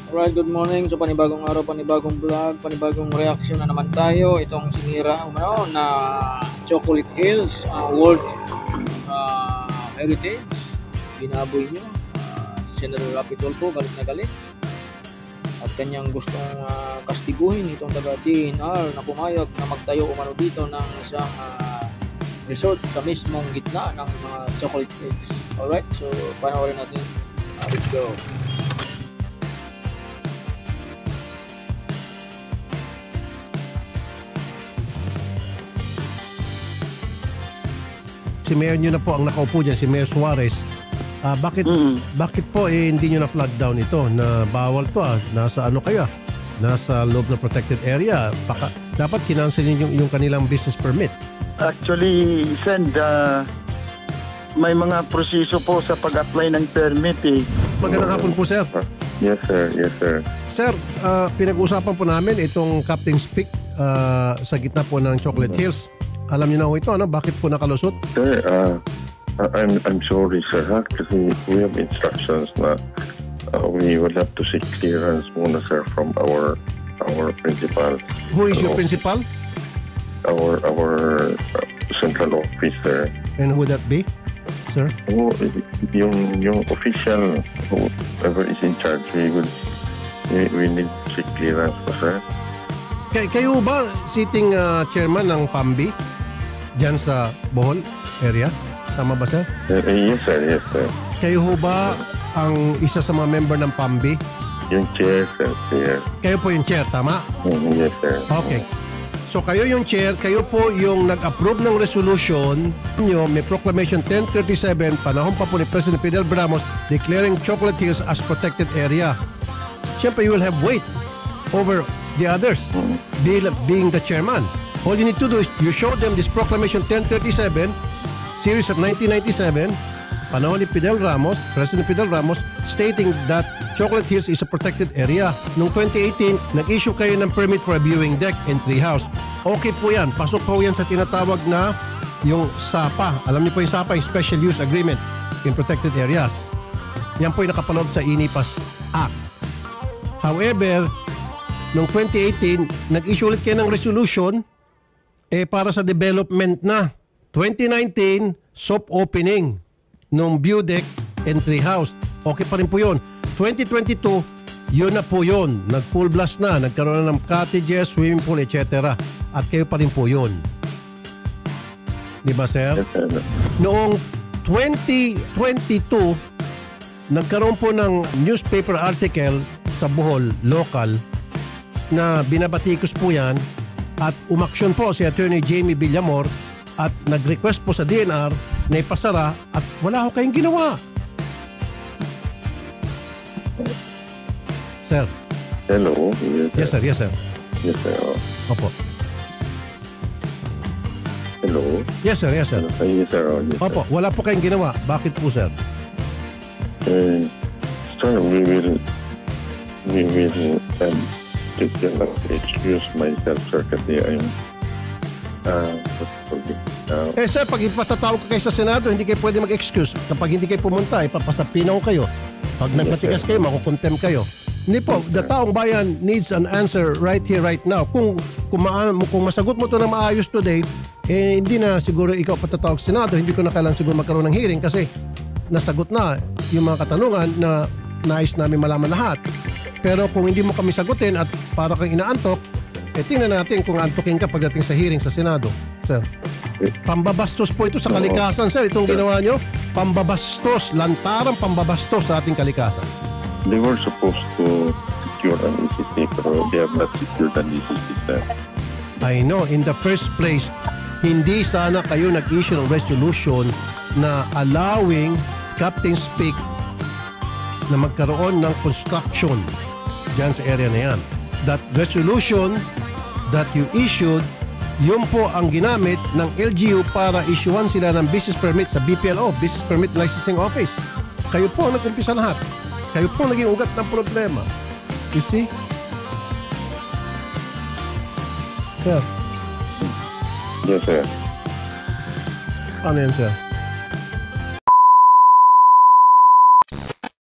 Alright, good morning. So panibagong araw, panibagong vlog, panibagong reaction na naman tayo. Itong sinira na Chocolate Hills World Heritage. Binaboy nyo. Senator Rapi Tulfo, galit na galit. At kanyang gustong kastiguhin itong taga-DNR na pumayag na magtayo umano dito ng isang resort sa mismong gitna ng mga Chocolate Hills. Alright, so panoorin natin. Let's go. Si Mayor nyo na po ang nakaupo dyan, si Mayor Suarez. Bakit po hindi nyo na flag down ito na bawal to nasa ano kaya? Nasa loob ng protected area. Dapat kinansel yung kanilang business permit. Actually, may mga proseso po sa pag-apply ng permit eh. Magandang hapon po, sir. Yes, sir. Yes, sir. Sir, pinag-usapan po namin itong Captain's Peak sa gitna po ng Chocolate Hills. Alam niyo na ho ito, ano? Bakit po nakalusot? Sir, I'm sorry, sir, kasi we have instructions na we will have to seek clearance muna, sir, from our principal. Who is your principal? Our central officer. And who would that be, sir? Yung official, whoever is in charge, we need to seek clearance po, sir. Kayo ba sitting chairman ng PAMBI dyan sa Bohol area? Tama ba, sir? Yes, sir. Yes, sir. Kayo ho ba ang isa sa mga member ng PAMBI? Yung chair, sir. Chair. Kayo po yung chair, tama? Yes, sir. Okay. So kayo yung chair, kayo po yung nag-approve ng resolution nyo, may proclamation 1037, panahon pa po ni President Fidel Ramos declaring Chocolate Hills as protected area. Siyempre, you will have weight over the others, being the chairman. All you need to do is you show them this proclamation 1037, series of 1997, panahon ni Fidel Ramos, President Fidel Ramos, stating that Chocolate Hills is a protected area. Noong 2018, nag-issue kayo ng permit for a viewing deck and treehouse. Okay po yan. Pasok po yan sa tinatawag na yung SAPA. Alam niyo po yung SAPA, yung Special Use Agreement in Protected Areas. Yan po yung nakapaloob sa INIPAS Act. However, noong 2018, nag-issue ulit kayo ng resolution para sa development na. 2019, soft opening ng view deck and treehouse. Okay pa rin po yun. 2022, yun na po yun. Nag-full blast na. Nagkaroon na ng cottages, swimming pool, etc. At kayo pa rin po yun. Di ba, sir? Yes, sir. Noong 2022, nagkaroon po ng newspaper article sa Bohol, local, na binabatikos po yan at umaksyon po si Attorney Jamie Villamor at nag-request po sa DNR na ipasara at wala ho kayong ginawa. Sir. Hello. Yes, sir. Yes, sir. Yes, sir. Opo. Hello. Yes, sir. Yes, sir. Yes, sir. Yes, Opo, wala po kayong ginawa. Bakit po, sir? Sir, we will excuse myself, sir, kasi I'm sir, pag ipatatawag ka kayo sa Senado, hindi kayo pwede mag-excuse. Kapag hindi kayo pumunta, ipapasapinaw kayo. Pag nagmatigas kayo, makukontem kayo. Hindi po, the taong bayan needs an answer right here, right now. Kung masagot mo to na maayos today, hindi na siguro ikaw patatawag sa Senado, hindi ko na kailangan siguro magkaroon ng hearing kasi nasagot na yung mga katanungan na nais namin malaman lahat. Pero kung hindi mo kami sagutin at para kang inaantok, tingnan natin kung antokin ka pagdating sa hearing sa Senado, sir. Pambabastos po ito sa kalikasan, sir. Itong ginawa nyo, pambabastos, lantarang pambabastos sa ating kalikasan. They were supposed to secure an ECC, pero they have not secured an ECC, sir. I know, in the first place, hindi sana kayo nag-issue ng resolution na allowing Captain's Peak na magkaroon ng construction dyan sa area na yan. That resolution that you issued, yun po ang ginamit ng LGU para issuean sila ng business permit sa BPLO, Business Permit Licensing Office. Kayo po ang nag-umpisa lahat. Kayo po naging ugat ng problema. You see? Sir. Yes, sir. Ano yan, sir?